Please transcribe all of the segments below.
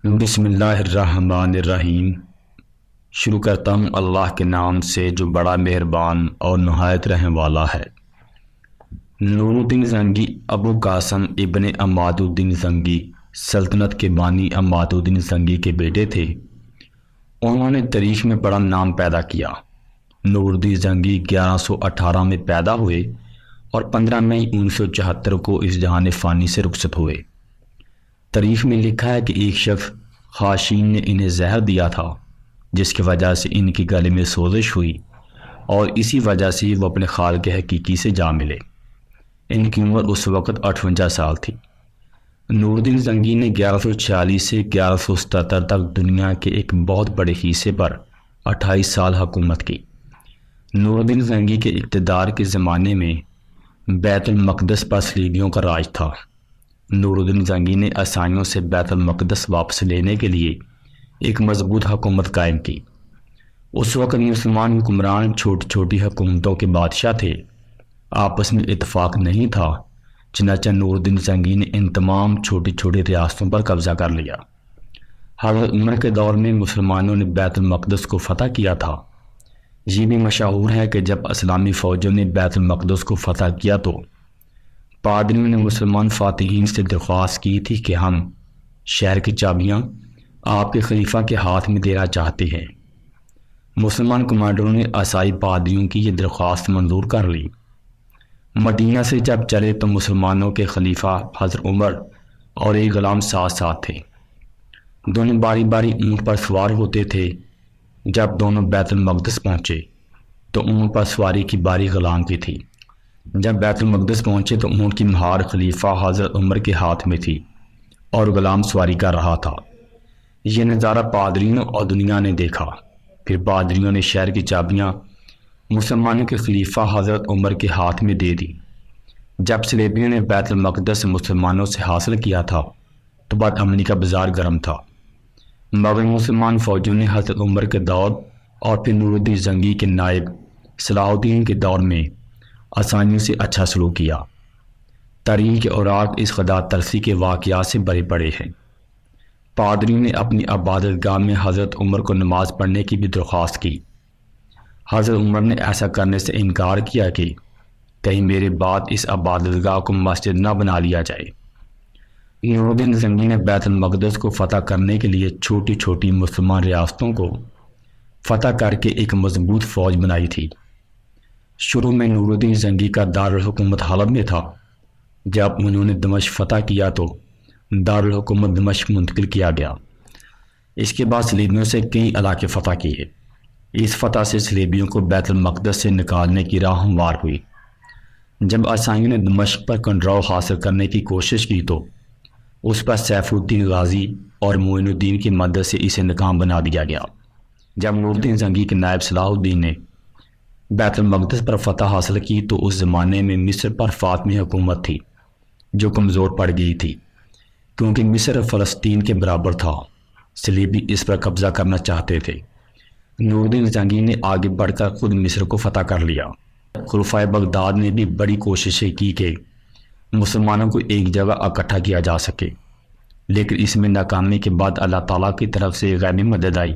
بسم اللہ الرحمن الرحیم۔ شروع کرتا ہوں اللہ کے نام سے جو بڑا مہربان اور نہایت رحم والا ہے۔ نور الدین زنگی ابو قاسم ابن عماد الدین زنگی سلطنت کے بانی عماد الدین زنگی کے بیٹے تھے۔ انہوں نے تاریخ میں بڑا نام پیدا کیا۔ نور الدین زنگی 1118 میں پیدا ہوئے اور 15 مئی 1974 کو اس جہان فانی سے رخصت ہوئے۔ تاریخ میں لکھا ہے کہ ایک شخص خاشین نے انہیں زہر دیا تھا جس کی وجہ سے ان کی گلے میں سوزش ہوئی اور اسی وجہ سے وہ اپنے خالق حقیقی سے جا ملے۔ ان کی عمر اس وقت 58 سال تھی۔ نور الدین زنگی نے 1146 سے 1177 تک دنیا کے ایک بہت بڑے حصے پر 28 سال حکومت کی۔ نور الدین زنگی کے اقتدار کے زمانے میں بیت المقدس پر صلیبیوں کا راج تھا۔ نور الدین زنگی نے عیسائیوں سے بیت المقدس واپس لینے کے لیے ایک مضبوط حکومت قائم کی۔ اس وقت مسلمان حکمران چھوٹی چھوٹی حکومتوں کے بادشاہ تھے، آپس میں اتفاق نہیں تھا، چنانچہ نور الدین زنگی نے ان تمام چھوٹی چھوٹی ریاستوں پر قبضہ کر لیا۔ حضرت عمر کے دور میں مسلمانوں نے بیت المقدس کو فتح کیا تھا۔ یہ بھی مشہور ہے کہ جب اسلامی فوجوں نے بیت المقدس کو فتح کیا تو پادریوں نے مسلمان فاتحین سے درخواست کی تھی کہ ہم شہر کی چابیاں آپ کے خلیفہ کے ہاتھ میں دینا چاہتے ہیں۔ مسلمان کمانڈروں نے عیسائی پادریوں کی یہ درخواست منظور کر لی۔ مدینہ سے جب چلے تو مسلمانوں کے خلیفہ حضرت عمر اور ایک غلام ساتھ ساتھ تھے۔ دونوں باری باری اونٹ پر سوار ہوتے تھے۔ جب دونوں بیت المقدس پہنچے تو اونٹ پر سواری کی باری غلام کی تھی۔ جب بیت المقدس پہنچے تو اونٹ کی مہار خلیفہ حضرت عمر کے ہاتھ میں تھی اور غلام سواری کر رہا تھا۔ یہ نظارہ پادریوں اور دنیا نے دیکھا۔ پھر پادریوں نے شہر کی چابیاں مسلمانوں کے خلیفہ حضرت عمر کے ہاتھ میں دے دی۔ جب صلیبیوں نے بیت المقدس مسلمانوں سے حاصل کیا تھا تو بد امنی کا بازار گرم تھا، مگر مسلمان فوجوں نے حضرت عمر کے دور اور پھر نور الدین زنگی کے نائب صلاح الدین کے دور میں عیسائیوں سے اچھا سلوک کیا۔ تاریخ کے اوراق اس خدا ترسی کے واقعات سے بھرے پڑے ہیں۔ پادریوں نے اپنی عبادت گاہ میں حضرت عمر کو نماز پڑھنے کی بھی درخواست کی۔ حضرت عمر نے ایسا کرنے سے انکار کیا کہ کہیں میرے بعد اس عبادت گاہ کو مسجد نہ بنا لیا جائے۔ نور الدین زنگی نے بیت المقدس کو فتح کرنے کے لیے چھوٹی چھوٹی مسلمان ریاستوں کو فتح کر کے ایک مضبوط فوج بنائی تھی۔ شروع میں نور الدین زنگی کا دارالحکومت حلب میں تھا۔ جب انہوں نے دمشق فتح کیا تو دارالحکومت دمشق منتقل کیا گیا۔ اس کے بعد صلیبیوں سے کئی علاقے فتح کیے۔ اس فتح سے صلیبیوں کو بیت المقدس سے نکالنے کی راہ ہموار ہوئی۔ جب عیسائیوں نے دمشق پر کنٹرول حاصل کرنے کی کوشش کی تو اس پر سیف الدین غازی اور معین الدین کی مدد سے اسے ناکام بنا دیا گیا۔ جب نور الدین زنگی کے نائب صلاح الدین نے بیت المقدس پر فتح حاصل کی تو اس زمانے میں مصر پر فاطمی حکومت تھی جو کمزور پڑ گئی تھی، کیونکہ مصر فلسطین کے برابر تھا۔ صلیبی اس پر قبضہ کرنا چاہتے تھے۔ نور الدین زنگی نے آگے بڑھ کر خود مصر کو فتح کر لیا۔ خلفائے بغداد نے بھی بڑی کوششیں کی کہ مسلمانوں کو ایک جگہ اکٹھا کیا جا سکے، لیکن اس میں ناکامی کے بعد اللہ تعالیٰ کی طرف سے غیبی مدد آئی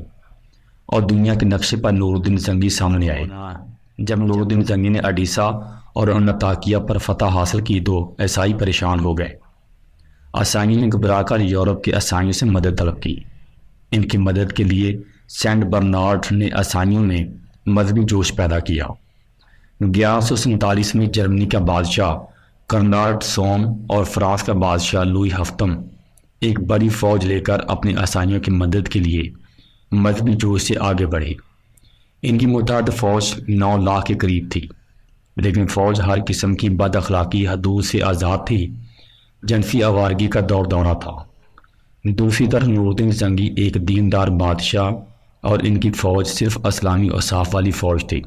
اور دنیا کے نقشے پر نور الدین زنگی سامنے آئے۔ جب نور الدین زنگی نے اڈیسا اور انطاکیہ پر فتح حاصل کی تو عیسائی پریشان ہو گئے۔ عیسائیوں نے گھبرا کر یورپ کے عیسائیوں سے مدد طلب کی۔ ان کی مدد کے لیے سینٹ برنارڈ نے عیسائیوں میں مذہبی جوش پیدا کیا۔ 1147 میں جرمنی کا بادشاہ کرناڈ سوم اور فرانس کا بادشاہ لوئی ہفتم ایک بڑی فوج لے کر اپنے عیسائیوں کی مدد کے لیے مذہبی جوش سے آگے بڑھے۔ ان کی متحد فوج 9 لاکھ کے قریب تھی، لیکن فوج ہر قسم کی بد اخلاقی حدود سے آزاد تھی۔ جنسی آوارگی کا دور دورہ تھا۔ دوسری طرف نور الدین زنگی ایک دیندار بادشاہ اور ان کی فوج صرف اسلامی اوصاف والی فوج تھی۔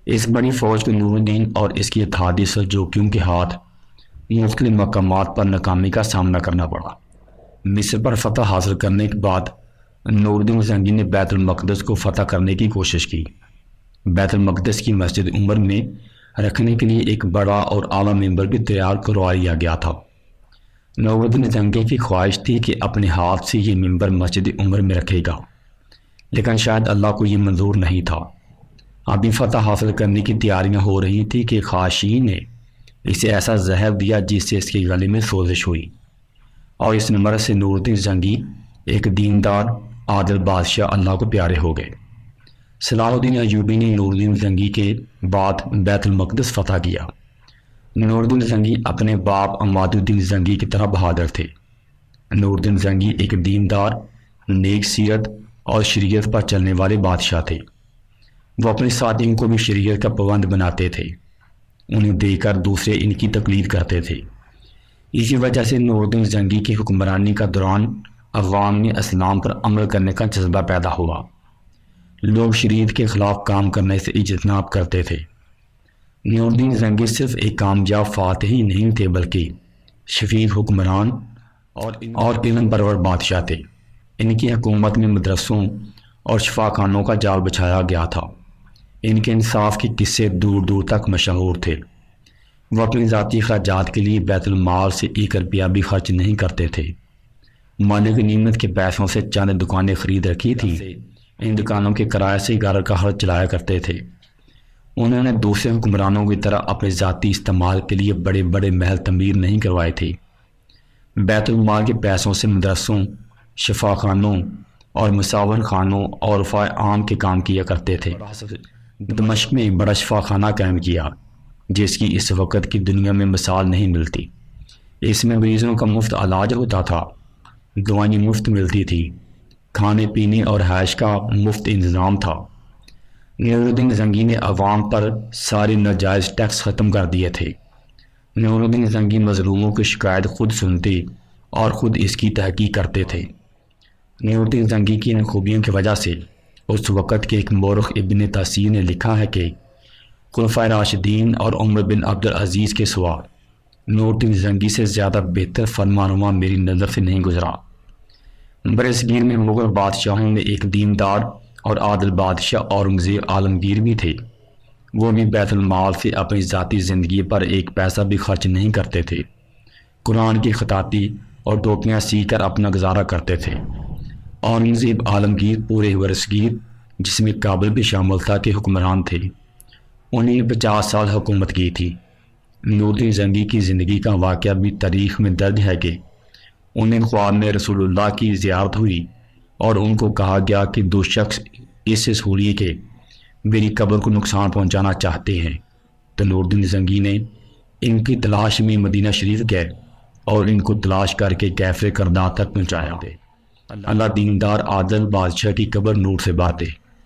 اس بڑی فوج کو نور الدین اور اس کی اتحادی سلجوکیوں کے ہاتھ مختلف مقامات پر ناکامی کا سامنا کرنا پڑا۔ مصر پر فتح حاصل کرنے کے بعد نور الدین زنگی نے بیت المقدس کو فتح کرنے کی کوشش کی۔ بیت المقدس کی مسجد عمر میں رکھنے کے لیے ایک بڑا اور اعلیٰ ممبر بھی تیار کروا لیا گیا تھا۔ نوردین زنگی کی خواہش تھی کہ اپنے ہاتھ سے یہ منبر مسجد عمر میں رکھے گا، لیکن شاید اللہ کو یہ منظور نہیں تھا۔ ابھی فتح حاصل کرنے کی تیاریاں ہو رہی تھی کہ خاشین نے اسے ایسا زہر دیا جس سے اس کے گلے میں سوزش ہوئی، اور اس مرض سے نوردین زنگی ایک دیندار عادل بادشاہ اللہ کو پیارے ہو گئے۔ صلاح الدین ایوبی نے نوردین زنگی کے بعد بیت المقدس فتح کیا۔ نوردین زنگی اپنے باپ عماد الدین زنگی کی طرح بہادر تھے۔ نوردین زنگی ایک دیندار، نیک سیرت اور شریعت پر چلنے والے بادشاہ تھے۔ وہ اپنے ساتھیوں کو بھی شریعت کا پابند بناتے تھے، انہیں دیکھ کر دوسرے ان کی تقلید کرتے تھے۔ اسی وجہ سے نوردین زنگی کی حکمرانی کا دوران عوام میں اسلام پر عمل کرنے کا جذبہ پیدا ہوا۔ لوگ شریعت کے خلاف کام کرنے سے اجتناب کرتے تھے۔ نوردین زنگی صرف ایک کامیاب فاتح ہی نہیں تھے بلکہ شفیق حکمران اور علم پرور بادشاہ تھے۔ ان کی حکومت میں مدرسوں اور شفاخانوں کا جال بچھایا گیا تھا۔ ان کے انصاف کے قصے دور دور تک مشہور تھے۔ وہ اپنی ذاتی خرچات کے لیے بیت المال سے 1 روپیہ بھی خرچ نہیں کرتے تھے۔ مالک غنیمت کے پیسوں سے چند دکانیں خرید رکھی تھیں، ان دکانوں کے کرائے سے گھر کا خرچ چلایا کرتے تھے۔ انہوں نے دوسرے حکمرانوں کی طرح اپنے ذاتی استعمال کے لیے بڑے بڑے محل تعمیر نہیں کروائے تھے۔ بیت المال کے پیسوں سے مدرسوں، شفاخانوں اور مساور خانوں اور رفاع عام کے کام کیا کرتے تھے۔ دمشق میں ایک بڑا شفاخانہ قائم کیا جس کی اس وقت کی دنیا میں مثال نہیں ملتی۔ اس میں مریضوں کا مفت علاج ہوتا تھا، دوائیں مفت ملتی تھی، کھانے پینے اور رہائش کا مفت انتظام تھا۔ نوردین زنگی نے عوام پر سارے ناجائز ٹیکس ختم کر دیے تھے۔ نوردین زنگی مظلوموں کی شکایت خود سنتے اور خود اس کی تحقیق کرتے تھے۔ نوردین زنگی کی ان خوبیوں کی وجہ سے اس وقت کے ایک مورخ ابن تاثیر نے لکھا ہے کہ خلفائے راشدین اور عمر بن عبد العزیز کے سوا نوردین زنگی سے زیادہ بہتر فرمانروا میری نظر سے نہیں گزرا۔ برصغیر میں مغل بادشاہوں میں ایک دیندار اور عادل بادشاہ اورنگزیب عالمگیر بھی تھے۔ وہ بھی بیت المال سے اپنی ذاتی زندگی پر ایک پیسہ بھی خرچ نہیں کرتے تھے۔ قرآن کی خطاطی اور ٹوپیاں سیکھ کر اپنا گزارا کرتے تھے۔ اورنگزیب عالمگیر پورے برصغیر، جس میں کابل بھی شامل تھا، کے حکمران تھے۔ انہیں 50 سال حکومت کی تھی۔ نوردین زنگی کی زندگی کا واقعہ بھی تاریخ میں درج ہے کہ انہیں خواب میں رسول اللہ کی زیارت ہوئی اور ان کو کہا گیا کہ 2 شخص اس سے سوریے کہ میری قبر کو نقصان پہنچانا چاہتے ہیں، تو نوردین زنگی نے ان کی تلاش میں مدینہ شریف گئے اور ان کو تلاش کر کے کیفر کردار تک پہنچایا۔ اللہ دیندار عادل بادشاہ کی قبر نور سے بات ہے۔